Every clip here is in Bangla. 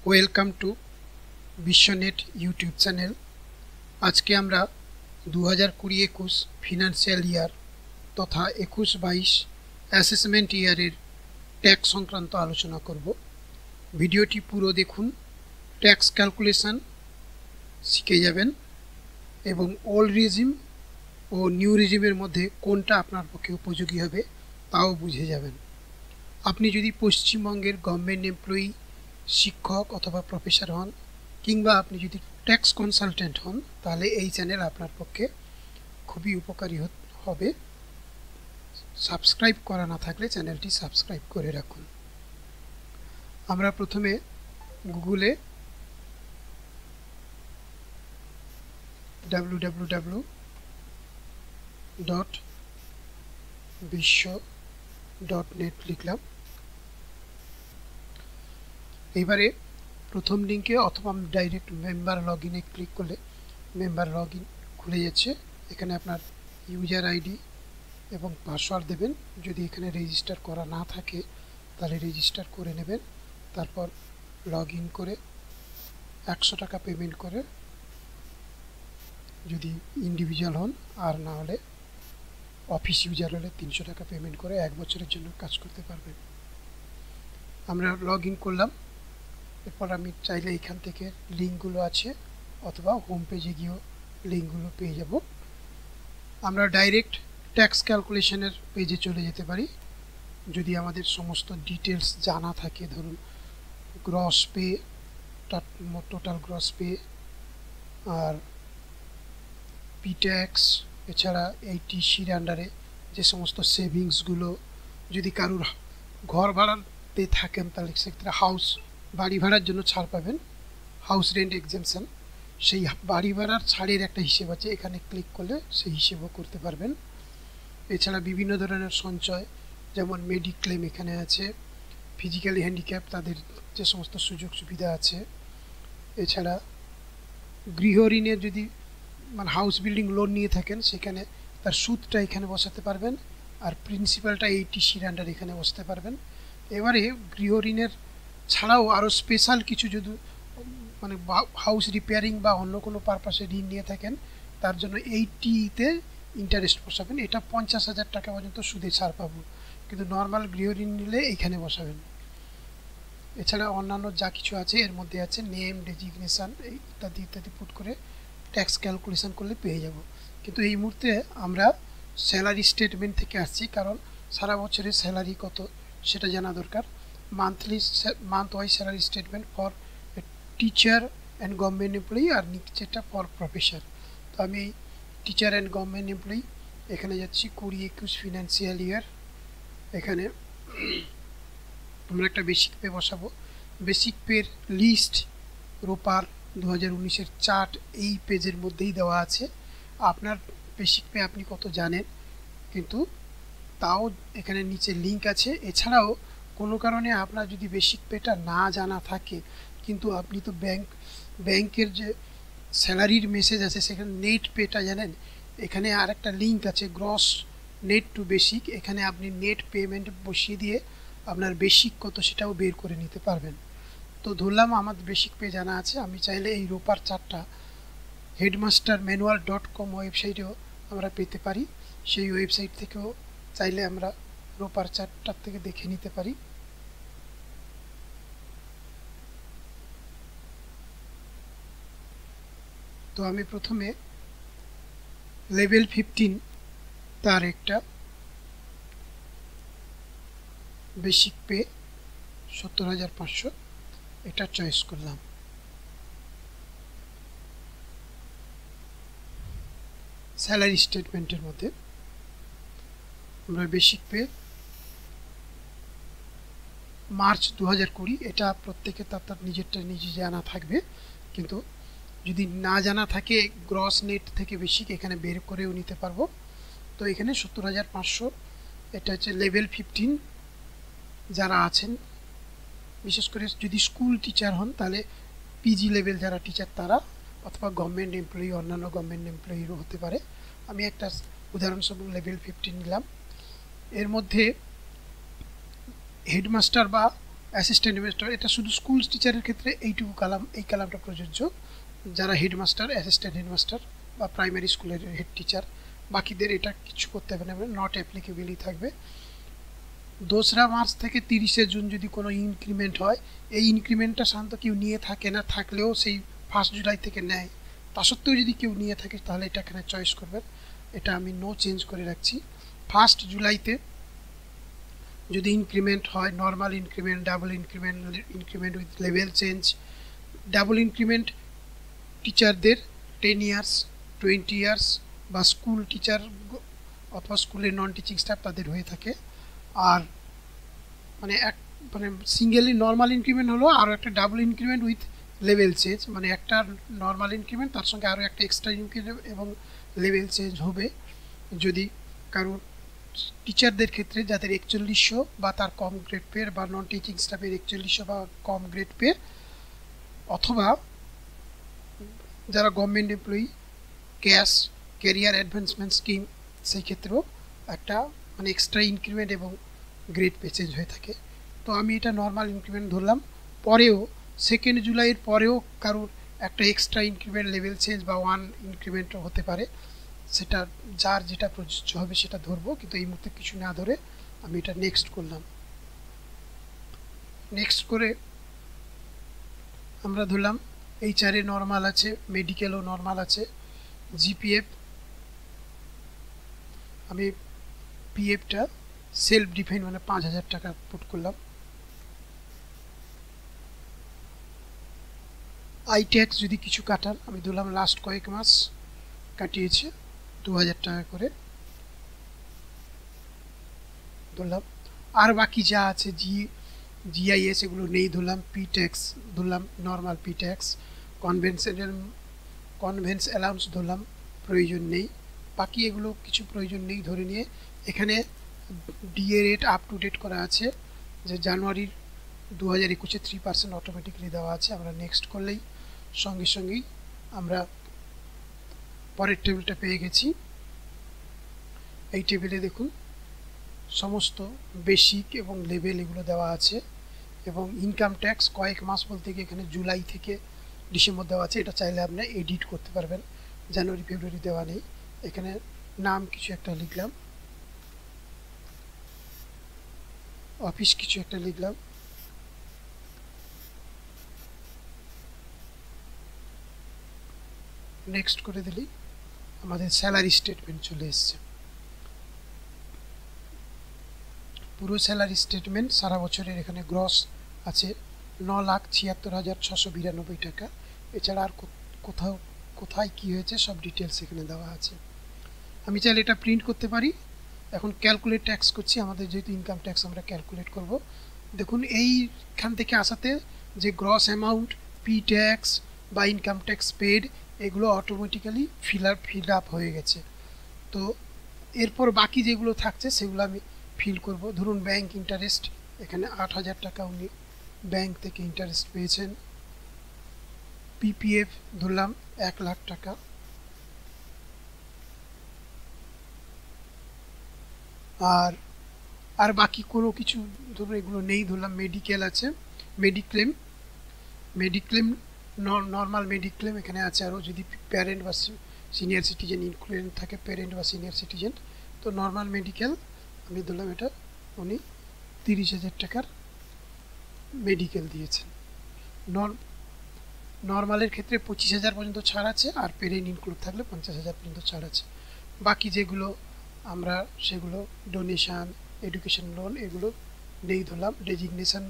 Welcome to Bishwanet YouTube channel. আজকে আমরা 2020-21 ফিনান্সিয়াল ইয়ার তথা 21-22 অ্যাসেসমেন্ট ইয়ারের ট্যাক্স সংক্রান্ত আলোচনা করব। ভিডিওটি পুরো দেখুন, ট্যাক্স ক্যালকুলেশন শিখে যাবেন এবং ওল্ড রেজিম ও নিউ রেজিমের মধ্যে কোনটা আপনার পক্ষে উপযোগী হবে তাও বুঝে যাবেন। আপনি যদি পশ্চিমবঙ্গের গভর্নমেন্ট এমপ্লয়ি, শিক্ষক অথবা প্রফেসর হন, কিংবা আপনি যদি ট্যাক্স কনসালটেন্ট হন, তাহলে এই চ্যানেল আপনার পক্ষে খুবই উপকারী হবে। সাবস্ক্রাইব করা না থাকলে চ্যানেলটি সাবস্ক্রাইব করে রাখুন। আমরা প্রথমে গুগলে www.bisho.net লিখলাম। এবারে প্রথম লিঙ্কে অথবা ডাইরেক্ট মেম্বার লগ ইনে ক্লিক করলে মেম্বার লগ ইন খুলে যাচ্ছে। এখানে আপনার ইউজার আইডি এবং পাসওয়ার্ড দেবেন। যদি এখানে রেজিস্টার করা না থাকে তাহলে রেজিস্টার করে নেবেন। তারপর লগ ইন করে 100 টাকা পেমেন্ট করে, যদি ইন্ডিভিজুয়াল হন, আর না হলে অফিস ইউজার হলে 300 টাকা পেমেন্ট করে 1 বছরের জন্য কাজ করতে পারবেন। আমরা লগ ইন করলাম। এরপর আমি চাইলে এখান থেকে লিঙ্কগুলো আছে অথবা হোম পেজে গিয়েও লিঙ্কগুলো পেয়ে যাব। আমরা ডাইরেক্ট ট্যাক্স ক্যালকুলেশনের পেজে চলে যেতে পারি যদি আমাদের সমস্ত ডিটেলস জানা থাকে। ধরুন gross pay, total gross pay, আর পি ট্যাক্স, এছাড়া এই টিসির আন্ডারে যে সমস্ত সেভিংসগুলো, যদি কারুর ঘর ভাড়াতে থাকেন তাহলে সেক্ষেত্রে বাড়ি ভাড়ার জন্য ছাড় পাবেন, হাউস রেন্ট এক্সেমশন, সেই বাড়ি ভাড়ার ছাড়ের একটা হিসেব আছে, এখানে ক্লিক করলে সেই হিসেবও করতে পারবেন। এছাড়া বিভিন্ন ধরনের সঞ্চয়, যেমন মেডিক্লেম এখানে আছে, ফিজিক্যালি হ্যান্ডিক্যাপ তাদের যে সমস্ত সুযোগ সুবিধা আছে। এছাড়া গৃহ ঋণের যদি হাউস বিল্ডিং লোন নিয়ে থাকেন সেখানে তার সুদটা এখানে বসাতে পারবেন, আর প্রিন্সিপালটা এই টিসির আন্ডার এখানে বসাতে পারবেন। এবারে গৃহ ঋণের ছাড়াও আরও স্পেশাল কিছু যদি হাউস রিপেয়ারিং বা অন্য কোনো পারপাসে ঋণ নিয়ে থাকেন তার জন্য এইটিতে ইন্টারেস্ট বসাবেন। এটা 50,000 টাকা পর্যন্ত সুদে ছাড় পাবো, কিন্তু নর্মাল গৃহ ঋণ নিলে এইখানে বসাবেন। এছাড়া অন্যান্য যা কিছু আছে এর মধ্যে আছে নেম, ডেজিগনেশান ইত্যাদি ইত্যাদি পুট করে ট্যাক্স ক্যালকুলেশন করলে পেয়ে যাব। কিন্তু এই মুহূর্তে আমরা স্যালারি স্টেটমেন্ট থেকে আসছি, কারণ সারা বছরের স্যালারি কত সেটা জানা দরকার। Month wise salary statement for teacher and government employee, আর নিচেটা ফর প্রফেসর। তো আমি টিচার অ্যান্ড গভর্নমেন্ট এমপ্লয়ি এখানে যাচ্ছি 20-21 ফিনান্সিয়াল ইয়ার। এখানে আমরা একটা বেসিক পে বসাবো। বেসিক পের লিস্ট রোপার 2019-এর চার্ট এই পেজের মধ্যেই দেওয়া আছে। আপনার বেসিক পে আপনি কত জানেন, কিন্তু তাও এখানে নিচে লিঙ্ক আছে। এছাড়াও কোনো কারণে আপনার যদি বেসিক পেটা না জানা থাকে, কিন্তু আপনি তো ব্যাংকের যে স্যালারির মেসেজ আছে সেখানে নেট পেটা জানেন, এখানে আর একটা লিঙ্ক আছে গ্রস নেট টু বেসিক। এখানে আপনি নেট পেমেন্ট বসিয়ে দিয়ে আপনার বেসিক কত সেটাও বের করে নিতে পারবেন। তো ধরলাম আমার বেসিক পে জানা আছে, আমি চাইলে এই রোপার চার্টটা headmastermanual.com ওয়েবসাইটেও আমরা পেতে পারি। সেই ওয়েবসাইট থেকেও চাইলে আমরা রোপার চার্টটার থেকে দেখে নিতে পারি। তো আমি প্রথমে লেভেল 15 তার একটা বেসিক পে 70,500 এটা চয়েস করলাম। স্যালারি স্টেটমেন্টের মধ্যে আমরা বেসিক পে মার্চ 2020, এটা প্রত্যেকে তার নিজেরটা নিজে জানা থাকবে, কিন্তু যদি না জানা থাকে গ্রস নেট থেকে বেসিক এখানে বের করেও নিতে পারবো। তো এখানে 70,500 এটা হচ্ছে লেভেল 15 যারা আছেন, বিশেষ করে যদি স্কুল টিচার হন তাহলে পিজি লেভেল যারা টিচার তারা, অথবা গভর্নমেন্ট এমপ্লয়ি, অন্যান্য গভর্নমেন্ট এমপ্লয়িরও হতে পারে। আমি একটা উদাহরণস্বরূপ লেভেল 15 নিলাম। এর মধ্যে হেডমাস্টার বা অ্যাসিস্ট্যান্ট হেডমাস্টার, এটা শুধু স্কুল টিচারের ক্ষেত্রে এইটুকু কালাম, এই কালামটা প্রযোজ্য, যারা হেডমাস্টার, অ্যাসিস্ট্যান্ট হেডমাস্টার বা প্রাইমারি স্কুলের হেড টিচার, বাকিদের এটা কিছু করতে হবে না, নট অ্যাপ্লিকেবলই থাকবে। 2রা মার্চ থেকে 30শে জুন যদি কোনো ইনক্রিমেন্ট হয়, এই ইনক্রিমেন্টটা সাধারণত কেউ নিয়ে থাকে না, থাকলেও সেই 1 জুলাই থেকে নেয়, তা সত্ত্বেও যদি কেউ নিয়ে থাকে তাহলে এটা এখানে চয়েস করবেন, এটা আমি নো চেঞ্জ করে রাখছি। 1 জুলাইতে যদি ইনক্রিমেন্ট হয়, normal increment, double increment, increment with level change, double increment টিচারদের 10 ইয়ার্স, 20 ইয়ার্স বা স্কুল টিচার অথবা স্কুলের নন টিচিং স্টাফ তাদের হয়ে থাকে। আর মানে সিঙ্গেলি নর্মাল ইনক্রিমেন্ট হলো, আরও একটা double increment with level change, মানে একটা নর্মাল ইনক্রিমেন্ট তার সঙ্গে আরও একটা এক্সট্রা ইনক্রিমেন্ট এবং লেভেল চেঞ্জ হবে যদি কারণ টিচারদের ক্ষেত্রে যাদের 4100 বা তার কম গ্রেড পের বা নন টিচিং স্টাফের 4100 বা কম গ্রেড পের, অথবা যারা government employee cash career advancement scheme, সেই ক্ষেত্রেও একটা মানে এক্সট্রা ইনক্রিমেন্ট এবং গ্রেড পে চেঞ্জ হয়ে থাকে। তো আমি এটা নর্মাল ইনক্রিমেন্ট ধরলাম। পরেও 2 জুলাইয়ের পরেও কারোর একটা এক্সট্রা ইনক্রিমেন্ট, লেভেল চেঞ্জ বা 1 ইনক্রিমেন্ট হতে পারে, সেটা যার যেটা প্রযোজ্য হবে সেটা ধরবো, কিন্তু এই মুহূর্তে কিছু না ধরে আমি এটা নেক্সট করলাম। নেক্সট করে আমরা ধরলাম HR-এ নর্মাল আছে, মেডিকেলও নর্মাল আছে, GPF আমি PFটা সেলফ ডিফাইন মানে 5000 টাকা পুট করলাম। আই ট্যাক্স যদি কিছু কাটার, আমি ধরলাম লাস্ট কয়েক মাস কাটিয়েছে 2000 টাকা করে ধরলাম। আর বাকি যা আছে GIS এগুলো নেই ধরলাম। পি ট্যাক্স ধরলাম, normal P tax, convince allowance ধরলাম, প্রয়োজন নেই। বাকি এগুলো কিছু প্রয়োজন নেই ধরে নিয়ে এখানে DA rate up to date করা আছে, যে জানুয়ারির 2021-এ 3% অটোমেটিকলি দেওয়া আছে। আমরা নেক্সট করলেই সঙ্গে সঙ্গেই আমরা পরের টেবিলটা পেয়ে গেছি। এই টেবিলে দেখুন সমস্ত বেসিক এবং লেভেল এগুলো দেওয়া আছে, এবং ইনকাম ট্যাক্স কয়েক মাস বলতে গিয়ে এখানে জুলাই থেকে ডিসেম্বর দেওয়া আছে, এটা চাইলে আপনি এডিট করতে পারবেন, জানুয়ারি ফেব্রুয়ারি দেওয়া নেই। এখানে নাম কিছু একটা লিখলাম, অফিস কিছু একটা লিখলাম, নেক্সট করে দিলেই আমাদের স্যালারি স্টেটমেন্ট চলে এসছে। পুরো স্যালারি স্টেটমেন্ট সারা বছরের এখানে গ্রস আছে 9,76,692 টাকা। এছাড়া আর কোথায় কি হয়েছে সব ডিটেলস এখানে দেওয়া আছে। আমি চাইলে এটা প্রিন্ট করতে পারি। এখন ক্যালকুলেট ট্যাক্স করছি, আমাদের যেহেতু ইনকাম ট্যাক্স আমরা ক্যালকুলেট করব। দেখুন এইখান থেকে আসাতে যে গ্রস অ্যামাউন্ট, পি ট্যাক্স বা ইনকাম ট্যাক্স পেড, এগুলো অটোমেটিক্যালি ফিল আপ হয়ে গেছে। তো এরপর বাকি যেগুলো থাকছে সেগুলো আমি ফিল করব। ধরুন ব্যাংক ইন্টারেস্ট, এখানে 8,000 টাকা উনি ব্যাংক থেকে ইন্টারেস্ট পেয়েছেন। PPF ধরলাম 1 লাখ টাকা। আর বাকি কোনো কিছু ধরুন এগুলো নেই, ধরলাম মেডিকেল আছে, মেডিক্লেম নর্মাল মেডিক্লেম এখানে আছে। আরও যদি প্যারেন্ট বা সিনিয়র সিটিজেন ইনক্লুডেড থাকে, প্যারেন্ট বা সিনিয়র সিটিজেন, তো নর্মাল মেডিকেল আমি ধরলাম এটা উনি 30,000 টাকার মেডিকেল দিয়েছেন। নর্মালের ক্ষেত্রে 25,000 পর্যন্ত ছাড় আছে, আর প্যারেন্ট ইনক্লুড থাকলে 50,000 পর্যন্ত ছাড় আছে। বাকি যেগুলো আমরা সেগুলো ডোনেশান, এডুকেশন লোন এগুলো নেই ধরলাম। ডেজিগনেশন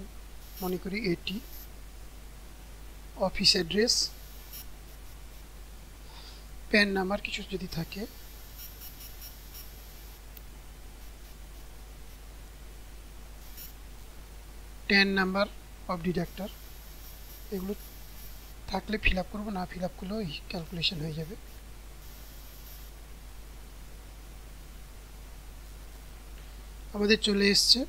মনে করি 80, অফিস অ্যাড্রেস, প্যান নাম্বার কিছু যদি থাকে, ট্যান নাম্বার অফ ডিডাক্টর, এগুলো থাকলে ফিল আপ করবো, না ফিল আপ করলেও ক্যালকুলেশন হয়ে যাবে। আমাদের চলে এসছে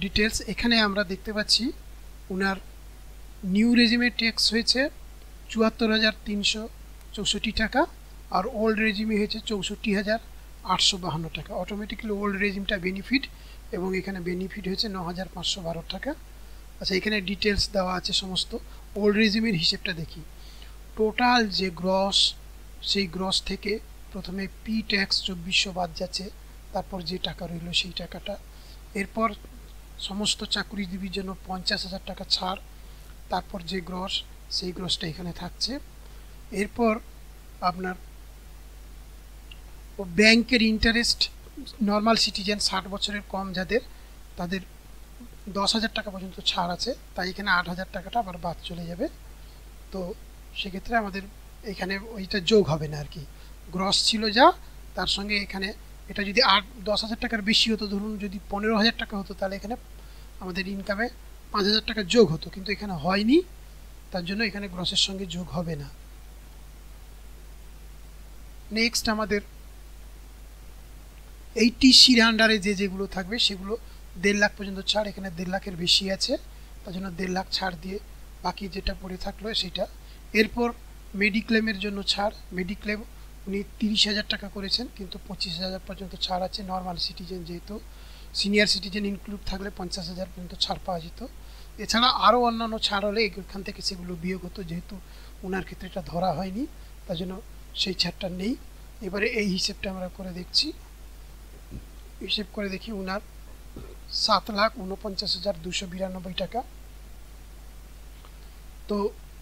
ডিটেলস। এখানে আমরা দেখতে পাচ্ছি ওনার নিউ রেজিমে ট্যাক্স হয়েছে 74,364 টাকা, আর ওল্ড রেজিমে হয়েছে 64,000, 852 টাকা। অটোমেটিক্যালি ওল্ড রেজিমটা বেনিফিট এবং এখানে বেনিফিট হয়েছে 9512 টাকা। আচ্ছা, এখানে ডিটেলস দেওয়া আছে সমস্ত। ওল্ড রেজিমের হিসেবটা দেখি। টোটাল যে গ্রস, সেই গ্রস থেকে প্রথমে পি ট্যাক্স 2400 বাদ যাচ্ছে, তারপর যে টাকা রইল সেই টাকাটা। এরপর সমস্ত চাকরিজীবীর জন্য 50,000 টাকা ছাড়, তারপর যে গ্রস সেই গ্রসটা এখানে থাকছে। এরপর আপনার ব্যাংকের ইন্টারেস্ট, নর্মাল সিটিজেন 60 বছরের কম যাদের, তাদের 10,000 টাকা পর্যন্ত ছাড় আছে, তাই এখানে 8,000 টাকাটা আবার বাদ চলে যাবে। তো সেক্ষেত্রে আমাদের এখানে ওইটা যোগ হবে না আর কি। গ্রস ছিল যা, তার সঙ্গে এখানে এটা যদি 10,000 টাকার বেশি হতো, ধরুন যদি 15,000 টাকা হতো, তাহলে এখানে আমাদের ইনকামে 5,000 টাকা যোগ হতো, কিন্তু এখানে হয়নি, তার জন্য এখানে গ্রসের সঙ্গে যোগ হবে না। নেক্সট আমাদের 80 আন্ডারে যেগুলো থাকবে সেগুলো 1.5 লাখ পর্যন্ত ছাড়, এখানে 1.5 লাখের বেশি আছে, তার জন্য 1.5 লাখ ছাড় দিয়ে বাকি যেটা পড়ে থাকলো সেটা। এরপর মেডিক্লেমের জন্য ছাড়, মেডিক্লেম উনি 30,000 টাকা করেছেন, কিন্তু 25,000 পর্যন্ত ছাড় আছে নর্মাল সিটিজেন যেহেতু। সিনিয়র সিটিজেন ইনক্লুড থাকলে 50,000 পর্যন্ত ছাড় পাওয়া যেত। এছাড়া আরও অন্যান্য ছাড় হলে এখান থেকে সেগুলো বিয়োগ হতো, যেহেতু ওনার ক্ষেত্রে এটা ধরা হয়নি, তার জন্য সেই ছাড়টা নেই। এবারে এই হিসেবটা আমরা করে দেখছি। হিসেব করে দেখি, ওনার 7,49,292 টাকা। তো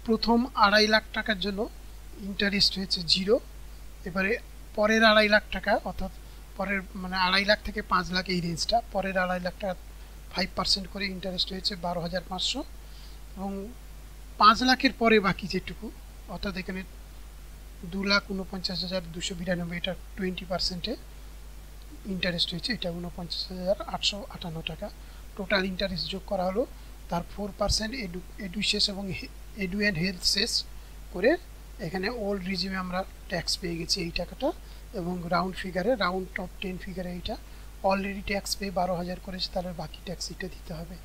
প্রথম 2.5 লাখ টাকার জন্য ইন্টারেস্ট হয়েছে 0। এবারে পরের 2.5 লাখ টাকা, অর্থাৎ পরের 2.5 লাখ থেকে 5 লাখ এই রেঞ্জটা, পরের 2.5 লাখ টাকা 5% করে ইন্টারেস্ট হয়েছে 12,500, এবং 5 লাখের পরে বাকি যেটুকু, অর্থাৎ এখানে 2,49,292, এটা 20%-এ ইন্টারেস্ট হয়েছে, এটা 49,858 টাকা। টোটাল ইন্টারেস্ট যোগ করা হলো, তার 4% এডু শেষ এবং এডু অ্যান্ড হেলথ শেষ করে এখানে ওল্ড রিজিমে আমরা ট্যাক্স পেয়ে গেছি এই টাকাটা, এবং রাউন্ড ফিগারে, রাউন্ড টপ 10 ফিগারে এইটা অলরেডি ট্যাক্স পেয়ে 12,000 করেছে, তাহলে বাকি ট্যাক্স এটা দিতে হবে।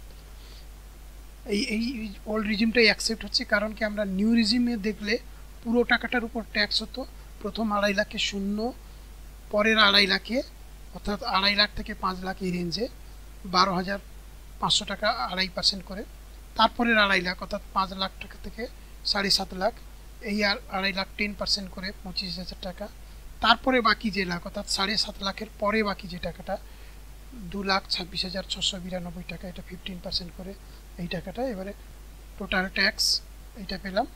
এই ওল্ড রিজিমটাই অ্যাকসেপ্ট হচ্ছে, কারণ কি আমরা নিউ রিজিমে দেখলে পুরো টাকাটার উপর ট্যাক্স হতো। প্রথম 2.5 লাখে 0, পরের 2.5 লাখে, অর্থাৎ 2.5 লাখ থেকে 5 লাখ এই রেঞ্জে 12,500 টাকা 2.5% করে, তারপরের 2.5 লাখ অর্থাৎ 5 লাখ টাকা থেকে 7.5 লাখ, এই 2.5 লাখ 10% করে 25,000 টাকা, তারপরে বাকি যে লাখ অর্থাৎ 7.5 লাখের পরে বাকি যে টাকাটা 2,26,692 টাকা, এটা 15% করে এই টাকাটা। এবারে টোটাল ট্যাক্স এইটা পেলাম।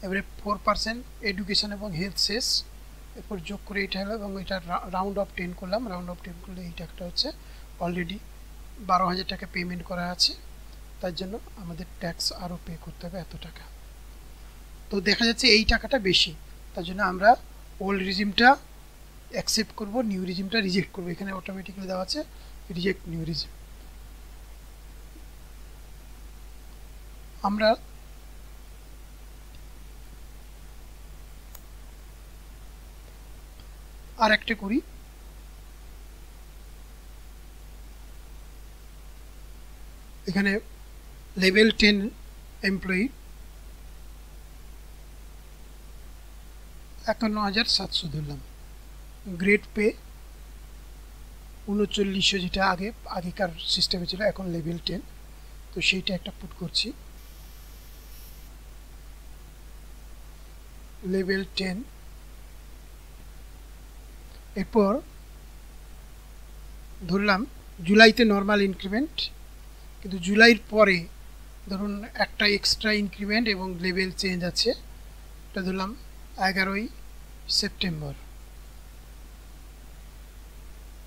এবারে 4% এডুকেশন এবং হেলথ শেষ, এরপর যোগ করে এটা হলো, এবং এটা রাউন্ড অফ 10 করলাম। রাউন্ড অফ 10 করলে এই টাকাটা হচ্ছে অলরেডি 12,000 টাকা পেমেন্ট করা আছে, তার জন্য আমাদের ট্যাক্স আরও পে করতে হবে এত টাকা। তো দেখা যাচ্ছে এই টাকাটা বেশি, তার জন্য আমরা ওল্ড রিজিমটা অ্যাকসেপ্ট করব, নিউ রিজিমটা রিজেক্ট করব। এখানে অটোমেটিক্যালি দেওয়া আছে রিজেক্ট নিউ রিজিম। আমরা আর একটা করি, এখানে লেভেল 10 এমপ্লয়ি 51,700 ধরলাম, গ্রেড পে 3900, যেটা আগেকার সিস্টেমে ছিল, এখন লেভেল 10, তো সেইটা একটা পুট করছি, লেভেল 10। এরপর ধরলাম জুলাইতে নর্মাল ইনক্রিমেন্ট, কিন্তু জুলাইয়ের পরে ধরুন একটা এক্সট্রা ইনক্রিমেন্ট এবং লেভেল চেঞ্জ আছে, এটা ধরলাম 11ই সেপ্টেম্বর।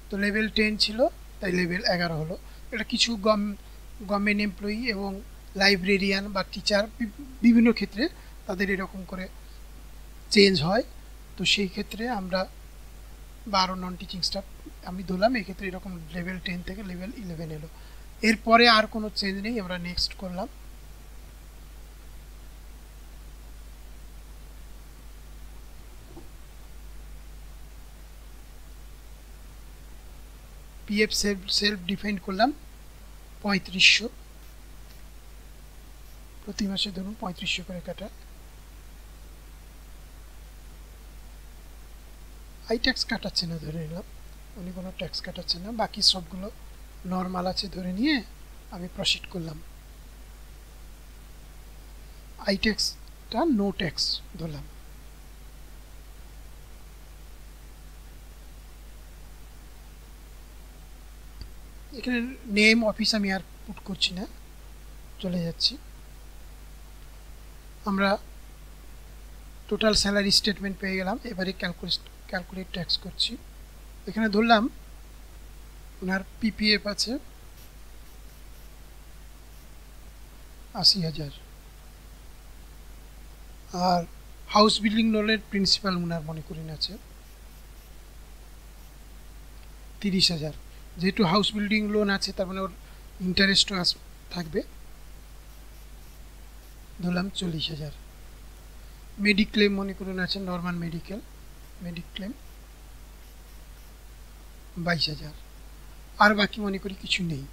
তো লেভেল 10 ছিল, তাই লেভেল 11 হলো। এটা কিছু গভর্নমেন্ট এমপ্লয়ি এবং লাইব্রেরিয়ান বা টিচার বিভিন্ন ক্ষেত্রে তাদের এরকম করে চেঞ্জ হয়। তো সেই ক্ষেত্রে আমরা 12 নন টিচিং স্টাফ আমি ধরলাম, এক্ষেত্রে এরকম লেভেল 10 থেকে লেভেল 11 এলো। এরপরে আর কোনো চেঞ্জ নেই, আমরা নেক্সট করলাম। পিএফ সেলফ ডিফাইন করলাম 3500, প্রতি মাসে ধরুন 3500 করে কাটা। আই ট্যাক্স কাটাচ্ছে না ধরে নিলাম, উনি কোনো ট্যাক্স কাটাচ্ছে না, বাকি সবগুলো নর্মাল আছে ধরে নিয়ে আমি প্রসিড করলাম। আই ট্যাক্সটা নো ট্যাক্স ধরলাম। এখানে নেম অফিস আমি আর পুট করছি না, চলে যাচ্ছি। আমরা টোটাল স্যালারি স্টেটমেন্ট পেয়ে গেলাম। এবারে ক্যালকুলেট ট্যাক্স করছি। এখানে ধরলাম ওনার পিপিএফ আছে ৮০,০০০, আর হাউস বিল্ডিং লোনের প্রিন্সিপাল ওনার মনে করেন আছে ৩০,০০০। যেহেতু হাউস বিল্ডিং লোন আছে তার মানে ওর ইন্টারেস্টও থাকবে, ধরলাম ৪০,০০০। মেডিক্লেম মনে করুন আছে নর্মাল মেডিক্লেম ২২,০০০। আর বাকি মনে করি কিছু নেই,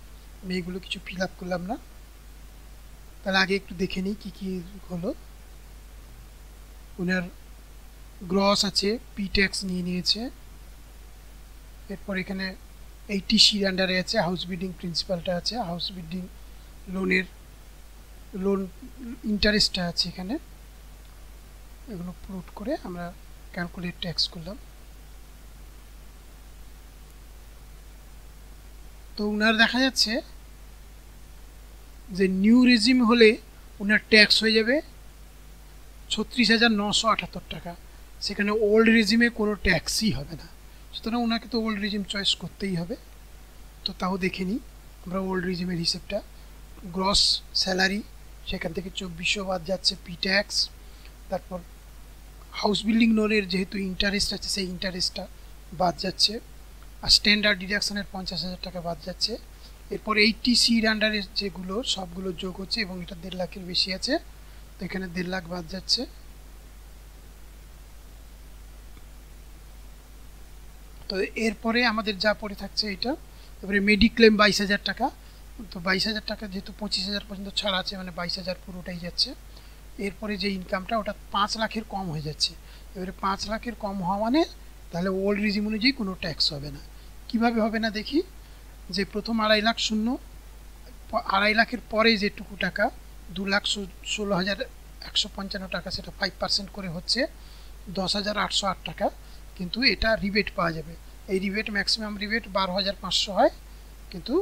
আমি এগুলো কিছু ফিল আপ করলাম না। তাহলে আগে একটু দেখে নিই কী কী হলো। ওনার গ্রস আছে, পি ট্যাক্স নিয়ে নিয়েছে। এরপর এখানে 80C আন্ডারে আছে, হাউস বিল্ডিং প্রিন্সিপালটা আছে, হাউস বিল্ডিং লোন ইন্টারেস্টটা আছে এখানে। এগুলো পুট করে আমরা ক্যালকুলেট ট্যাক্স করলাম। তো ওনার দেখা যাচ্ছে যে নিউ রেজিম হলে ওনার ট্যাক্স হয়ে যাবে ৩৬,৯৭৮ টাকা, সেখানে ওল্ড রেজিমে কোনো ট্যাক্সই হবে না। সুতরাং ওনাকে তো ওল্ড রেজিম চয়েস করতেই হবে। তো তাও দেখে নিই আমরা ওল্ড রেজিমের হিসেবটা। গ্রস স্যালারি, সেখান থেকে ২৪০০ বাদ যাচ্ছে পি ট্যাক্স। তারপর হাউস বিল্ডিং লোনের যেহেতু ইন্টারেস্ট আছে সেই ইন্টারেস্টটা বাদ যাচ্ছে, আর স্ট্যান্ডার্ড ডিডাকশনের ৫০,০০০ টাকা বাদ যাচ্ছে। এরপর 80C আন্ডারের যেগুলো সবগুলো যোগ হচ্ছে এবং এটা ১.৫ লাখের বেশি আছে, তো এখানে ১.৫ লাখ বাদ যাচ্ছে। তো এরপরে আমাদের যা পড়ে থাকছে এটা। এবারে মেডিক্লেম ২২,০০০ টাকা। তো ২২,০০০ টাকা যেহেতু ২৫,০০০ পর্যন্ত ছাড় আছে, মানে ২২,০০০ পুরোটাই যাচ্ছে। এরপরে যে ইনকামটা ওটা ৫ লাখের কম হয়ে যাচ্ছে। এবারে ৫ লাখের কম হওয়া মানে তাহলে ওল্ড রেজিম অনুযায়ী কোনো ট্যাক্স হবে না। কিভাবে হবে না দেখি। যে প্রথম ২.৫ লাখ শূন্য, ২.৫ লাখের পরে যেটুকু টাকা ২,১৬,১৫৫ টাকা, সেটা 5% করে হচ্ছে ১০,৮০৮ টাকা। কিন্তু এটা রিবেট পাওয়া যাবে। এই রিবেট ম্যাক্সিমাম রিবেট ১২,৫০০ হয়, কিন্তু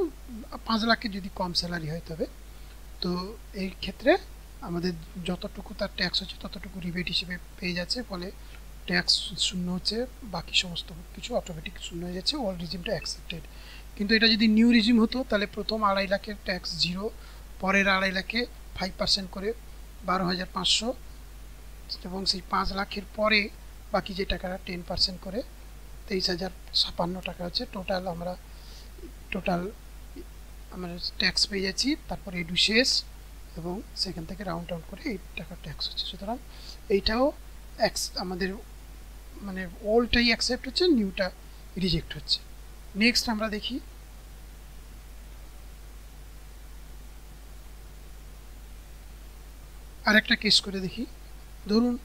৫ লাখের যদি কম স্যালারি হয় তবে। তো এই ক্ষেত্রে আমাদের যতটুকু তার ট্যাক্স হচ্ছে ততটুকু রিবেট হিসেবে পেয়ে যাচ্ছে, ফলে ট্যাক্স শূন্য হচ্ছে, বাকি সমস্ত কিছু অটোমেটিক শূন্য হয়ে যাচ্ছে, ওল্ড রিজিমটা অ্যাকসেপ্টেড। কিন্তু এটা যদি নিউ রিজিম হতো তাহলে প্রথম ২.৫ লাখের ট্যাক্স ০, পরের ২.৫ লাখে 5% করে ১২,৫০০, এবং সেই ৫ লাখের পরে বাকি যে টাকাটা 10% করে ২৩,০৫৬ টাকা হচ্ছে। টোটাল আমরা ট্যাক্স পেয়ে যাচ্ছি। তারপরে এডু শেষ, এবং সেখান থেকে রাউন্ড আউট করে এই টাকা ট্যাক্স হচ্ছে। সুতরাং এইটাও আমাদের মানে ওল্ডটাই অ্যাকসেপ্ট হচ্ছে, নিউটা রিজেক্ট হচ্ছে। নেক্সট আমরা দেখি আরেকটা কেস করে দেখি। ধরুন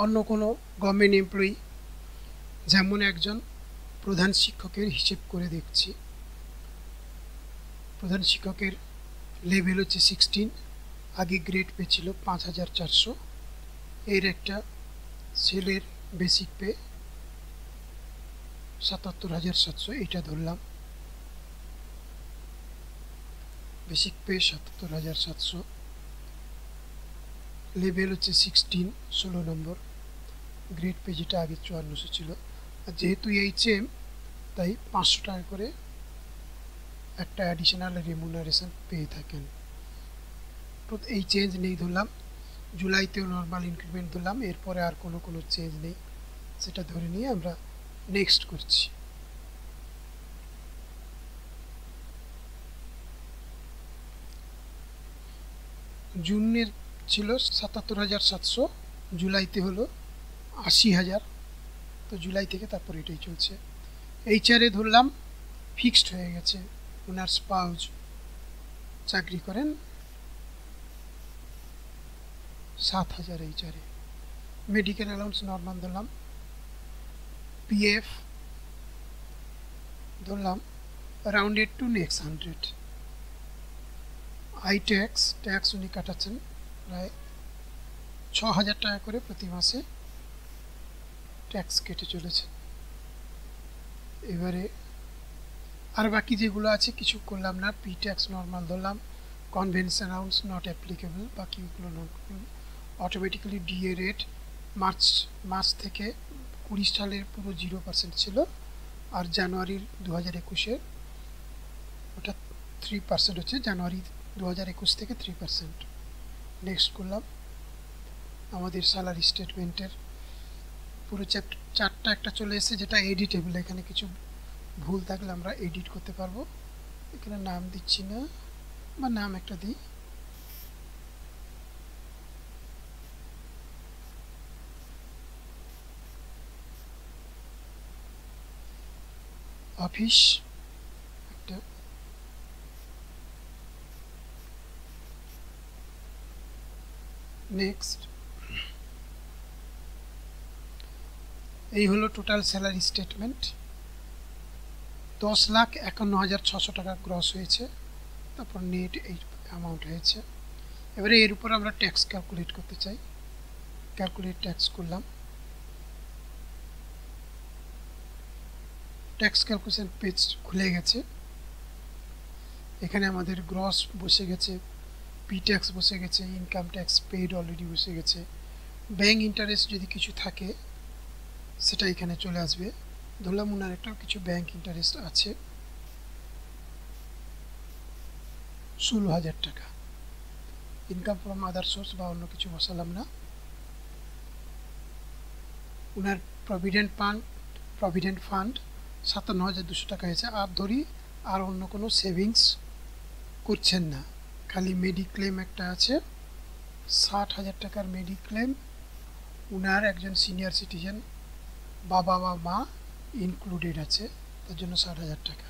অন্য কোনো গভর্নমেন্ট এমপ্লয়ি, যেমন একজন প্রধান শিক্ষকের হিসেব করে দেখছি। প্রধান শিক্ষকের লেভেল হচ্ছে 16, আগে গ্রেড পে ছিল ৫,৪০০। এর একটা ছেলের বেসিক পে ৭৭,৭০০, এইটা ধরলাম বেসিক পে ৭৭,৭০০। লেভেল হচ্ছে 16, ১৬ নম্বর, গ্রেড পে যেটা আগে ৫৪০০ ছিল। আর যেহেতু HM, তাই ৫০০ টাকা করে একটা অ্যাডিশনাল রেমুনারেশন পেয়ে থাকেন। এই চেঞ্জ নেই ধরলাম। জুলাইতেও নর্মাল ইনক্রিমেন্ট ধরলাম। এরপরে আর কোনো চেঞ্জ নেই, সেটা ধরে নিয়ে আমরা নেক্সট করছি। জুনের ছিল ৭৭,৭০০, জুলাইতে হলো ৮০,০০০। তো জুলাই থেকে তারপর এটাই চলছে। HR-এ ধরলাম ফিক্সড হয়ে গেছে, ওনার স্পাউজ চাকরি করেন ৭,০০০ HR-এ। মেডিকেল অ্যালাউন্স নর্মাল ধরলাম পিএফ ধরলাম rounded to next 100। I tax উনি কাটাচ্ছেন প্রায় ৬,০০০ টাকা করে প্রতি মাসে ট্যাক্স কেটে চলেছে। এবারে আর বাকি যেগুলো আছে কিছু করলাম না, পি ট্যাক্স নর্মাল ধরলাম, কনভেনশন অ্যালাউন্স নট অ্যাপ্লিকেবল, বাকিগুলো not automatically DA rate March থেকে 20 সালের পুরো 0% ছিল, আর জানুয়ারির 2021-এর ওটা 3% হচ্ছে, জানুয়ারি 2021 থেকে 3%। নেক্সট করলাম আমাদের স্যালারি স্টেটমেন্টের পুরো চারটা একটা চলে এসেছে, যেটা এডিটেবল। এখানে কিছু ভুল থাকলে আমরা এডিট করতে পারবো। এখানে নাম দিচ্ছি না, বা নাম একটা দিই, অফিস একটা। নেক্সট, এই হলো টোটাল স্যালারি স্টেটমেন্ট। 10,51,600 টাকা গ্রস হয়েছে, তারপর নেট এই অ্যামাউন্ট হয়েছে। এবারে এর উপর আমরা ট্যাক্স ক্যালকুলেট করতে চাই, ক্যালকুলেট ট্যাক্স করলাম। ট্যাক্স ক্যালকুলেশন পেজ খুলে গেছে। এখানে আমাদের গ্রস বসে গেছে, পি ট্যাক্স বসে গেছে, ইনকাম ট্যাক্স পেইড অলরেডি বসে গেছে, ব্যাংক ইন্টারেস্ট যদি কিছু থাকে সেটা এখানে চলে আসবে। ধরলাম ওনার একটা কিছু ব্যাংক ইন্টারেস্ট আছে 16,000 টাকা। ইনকাম ফ্রম আদার সোর্স বা অন্য কিছু বসালাম না। ওনার প্রভিডেন্ট ফান্ড 57,200 টাকা হয়েছে। আর ধরি আর অন্য কোনো সেভিংস করছেন না, খালি মেডিক্লেম একটা আছে 60,000 টাকার মেডিক্লেম। ওনার একজন সিনিয়র সিটিজেন বাবা বা মা ইনক্লুডেড আছে, তার জন্য 60,000 টাকা।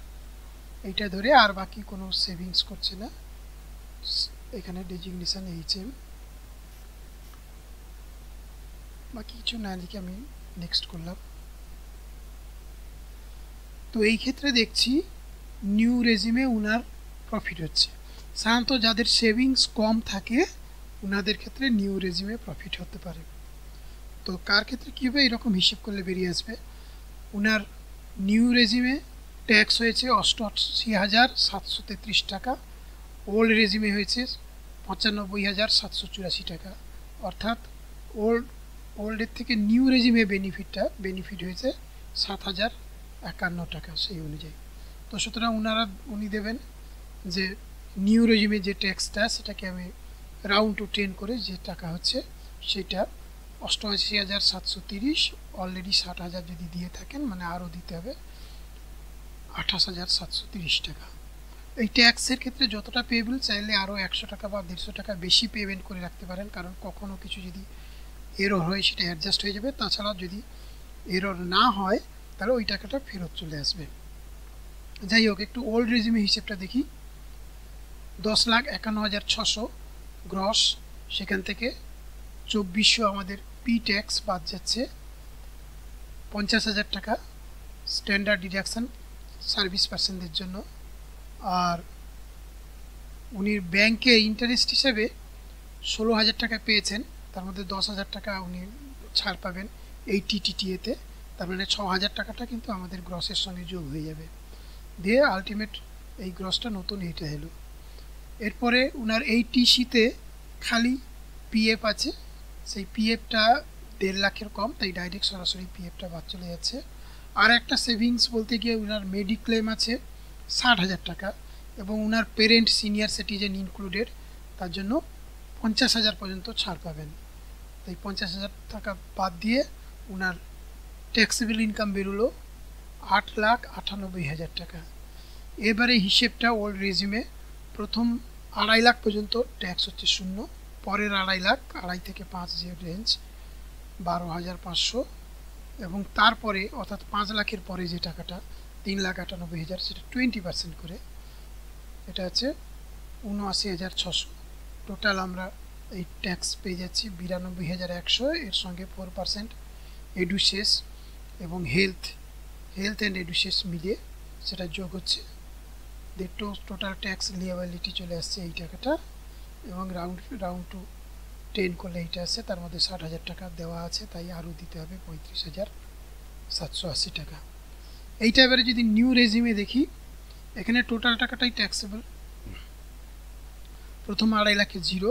এইটা ধরে আর বাকি কোনো সেভিংস করছে না। এখানে ডেজিগনেশন HM, বাকি কিছু না লিখে আমি নেক্সট করলাম। তো এই ক্ষেত্রে দেখছি নিউ রেজিমে ওনার প্রফিট হচ্ছে। সাধারণত যাদের সেভিংস কম থাকে ওনাদের ক্ষেত্রে নিউ রেজিমে প্রফিট হতে পারে। তো কার ক্ষেত্রে কী হবে, এরকম হিসেব করলে বেরিয়ে আসবে। ওনার নিউ রেজিমে ট্যাক্স হয়েছে 88,733 টাকা, ওল্ড রেজিমে হয়েছে 95,784 টাকা। অর্থাৎ ওল্ডের থেকে নিউ রেজিমে বেনিফিট হয়েছে 7,051 টাকা সেই অনুযায়ী। তো সুতরাং উনি দেবেন যে নিউ রেজিমে যে ট্যাক্সটা সেটাকে আমি রাউন্ড টু 10 করে যে টাকা হচ্ছে সেটা 88,730, অলরেডি 60,000 যদি দিয়ে থাকেন মানে আরও দিতে হবে 28,730 টাকা। এই ট্যাক্সের ক্ষেত্রে যতটা পেয়েবল চাইলে আরও 100 টাকা বা 150 টাকা বেশি পেমেন্ট করে রাখতে পারেন, কারণ কখনও কিছু যদি এরর হয় সেটা অ্যাডজাস্ট হয়ে যাবে। তাছাড়া যদি এরর না হয় তাহলে ওই টাকাটা ফেরত চলে আসবে। যাই হোক, একটু ওল্ড রেজিমে হিসেবটা দেখি। 10,51,600 গ্রস, সেখান থেকে 2,400 আমাদের পি ট্যাক্স বাদ যাচ্ছে, 50,000 টাকা স্ট্যান্ডার্ড ডিডাকশান সার্ভিস পার্সনদের জন্য। আর উনি ব্যাংকে ইন্টারেস্ট হিসেবে 16,000 টাকা পেয়েছেন, তার মধ্যে 10,000 টাকা উনি ছাড় পাবেন এই টিটিটিএতে। তার মানে 6,000 টাকাটা কিন্তু আমাদের গ্রসের সঙ্গে যোগ হয়ে যাবে, দিয়ে আলটিমেট এই গ্রসটা নতুন এইটা এলো। এরপরে ওনার এই টিসিতে খালি পিএফ আছে, সেই পিএফটা 1.5 লাখের কম, তাই ডাইরেক্ট সরাসরি পিএফটা বাদ চলে যাচ্ছে। আর একটা সেভিংস বলতে গিয়ে ওনার মেডিক্লেম আছে 60,000 টাকা, এবং ওনার পেরেন্ট সিনিয়র সিটিজেন ইনক্লুডেড, তার জন্য 50,000 পর্যন্ত ছাড় পাবেন। তাই 50,000 টাকা বাদ দিয়ে ওনার ট্যাক্সেবল ইনকাম বেরোলো 8,98,000 টাকা। এবারে হিসেবটা ওল্ড রেজিমে প্রথম 2.5 লাখ পর্যন্ত ট্যাক্স হচ্ছে 0, পরের 2.5 লাখ, 2.5 থেকে 5 যে রেঞ্জ 12,500, এবং তারপরে অর্থাৎ 5 লাখের পরে যে টাকাটা 3,98,000 সেটা 20% করে, এটা আছে 79,600। টোটাল আমরা এই ট্যাক্স পেয়ে যাচ্ছি 92,100, এর সঙ্গে 4% এডুসেস এবং হেলথ অ্যান্ড এডুকেশন মিলিয়ে সেটা যোগ হচ্ছে। টোটাল ট্যাক্স লিয়াবিলিটি চলে আসছে এই টাকাটা, এবং রাউন্ড টু 10 করলে এইটা আছে, তার মধ্যে 60,000 টাকা দেওয়া আছে, তাই আরও দিতে হবে 35,780 টাকা। এইটা এবারে যদি নিউ রেজিমে দেখি, এখানে টোটাল টাকাটাই ট্যাক্সেবল। প্রথম 2.5 লাখে 0,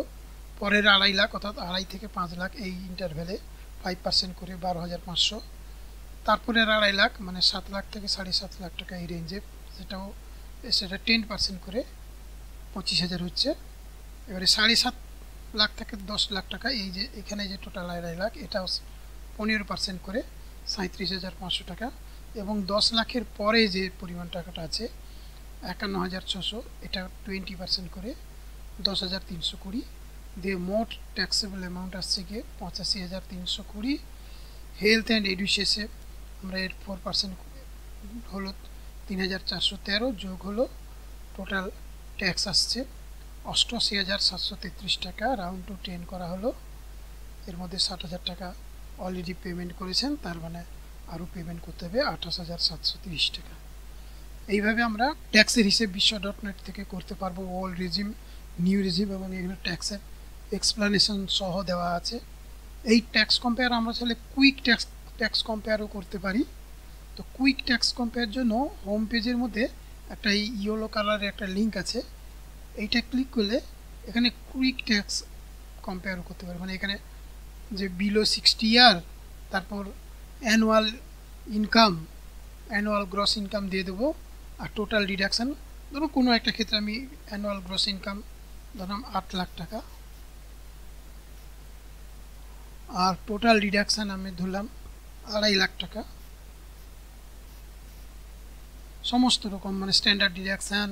পরের 2.5 লাখ অর্থাৎ 2.5 থেকে 5 লাখ এই ইন্টারভ্যালে 5% করে 12,500, তারপরের 2.5 লাখ মানে 7 লাখ থেকে 7.5 লাখ টাকা এই রেঞ্জে, সেটা 10% করে 25,000 হচ্ছে। এবারে 7.5 লাখ থেকে 10 লাখ টাকা এই যে এখানে যে টোটাল 2.5 লাখ, এটাও 15% করে 37,500 টাকা, এবং 10 লাখের পরে যে পরিমাণ টাকাটা আছে 51,600, এটা 20% করে 10,320 দিয়ে মোট ট্যাক্সেবল অ্যামাউন্ট আসছে গিয়ে 85,320। হেলথ অ্যান্ড এডুকেশনে আমরা এর 4% হলো 3,413, যোগ হলো টোটাল ট্যাক্স আসছে 88,733 টাকা। রাউন্ড টু 10 করা হলো, এর মধ্যে 60,000 টাকা অলরেডি পেমেন্ট করেছেন, তার মানে আরও পেমেন্ট করতে হবে 28,730 টাকা। এইভাবে আমরা ট্যাক্সের হিসেব বিশ্ব.নেট থেকে করতে পারবো। ওল্ড রেজিম, নিউ রেজিম এবং এগুলো ট্যাক্সের এক্সপ্লানেশন সহ দেওয়া আছে। এই ট্যাক্স কম্পেয়ার আমরা চাইলে কুইক ট্যাক্স কম্পেয়ারও করতে পারি। তো কুইক ট্যাক্স কম্পেয়ার জন্য হোম পেজের মধ্যে একটা ইয়েলো কালারের একটা লিঙ্ক আছে, এইটা ক্লিক করলে এখানে কুইক ট্যাক্স কম্পেয়ারও করতে পারি। মানে এখানে যে বিলো 60 ইয়ার, তারপর অ্যানুয়াল গ্রস ইনকাম দিয়ে দেবো, আর টোটাল ডিডাকশান ধরুন কোনো একটা ক্ষেত্রে আমি অ্যানুয়াল গ্রস ইনকাম ধরলাম 8 লাখ টাকা, আর টোটাল ডিডাকশান আমি ধরলাম 2.5 লাখ টাকা। সমস্ত রকম মানে স্ট্যান্ডার্ড ডিডাকশান,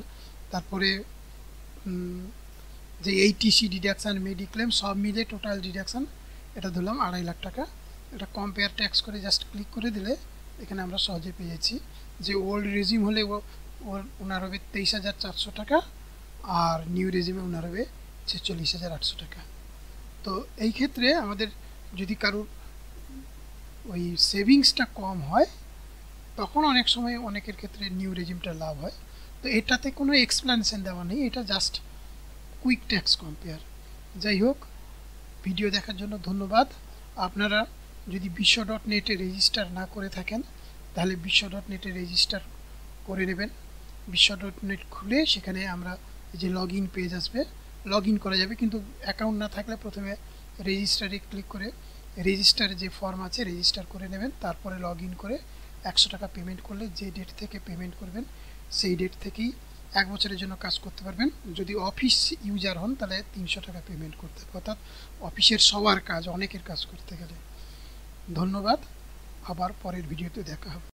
তারপরে যে এইটিসি ডিডাকশান, মেডিক্লেম সব মিলে টোটাল ডিডাকশান এটা ধরলাম 2.5 লাখ টাকা। এটা কম্পেয়ার ট্যাক্স করে জাস্ট ক্লিক করে দিলে এখানে আমরা সহজে পেয়ে যাচ্ছি যে ওল্ড রেজিম হলে ওনার হবে 23,400 টাকা, আর নিউ রেজিমে ওনার হবে 46,800 টাকা। তো এই ক্ষেত্রে আমাদের যদি কারোর ওই সেভিংসটা কম হয়, তখন অনেক সময় অনেকের ক্ষেত্রে নিউ রেজিমটা লাভ হয়। তো এটাতে কোনো এক্সপ্লেনেশন দেওয়া নেই, এটা জাস্ট কুইক ট্যাক্স কম্পেয়ার। যাই হোক, ভিডিও দেখার জন্য ধন্যবাদ। আপনারা যদি বিশ্ব.নেটে রেজিস্টার না করে থাকেন তাহলে বিশ্ব.নেটে রেজিস্টার করে নেবেন। বিশ্ব.নেট খুলে সেখানে আমরা যে লগ ইন পেজ আসবে, লগ ইন করা যাবে, কিন্তু অ্যাকাউন্ট না থাকলে প্রথমে রেজিস্টারে ক্লিক করে রেজিস্টারে যে ফর্ম আছে রেজিস্টার করে নেবেন, তারপরে লগ ইন করে 100 টাকা পেমেন্ট করলে যে ডেট থেকে পেমেন্ট করবেন সেই ডেট থেকেই 1 বছরের জন্য কাজ করতে পারবেন। যদি অফিস ইউজার হন তাহলে 300 টাকা পেমেন্ট করতে হবে, অর্থাৎ অফিসের সবার কাজ, অনেকের কাজ করতে গেলে। ধন্যবাদ, আবার পরের ভিডিওতে দেখা হবে।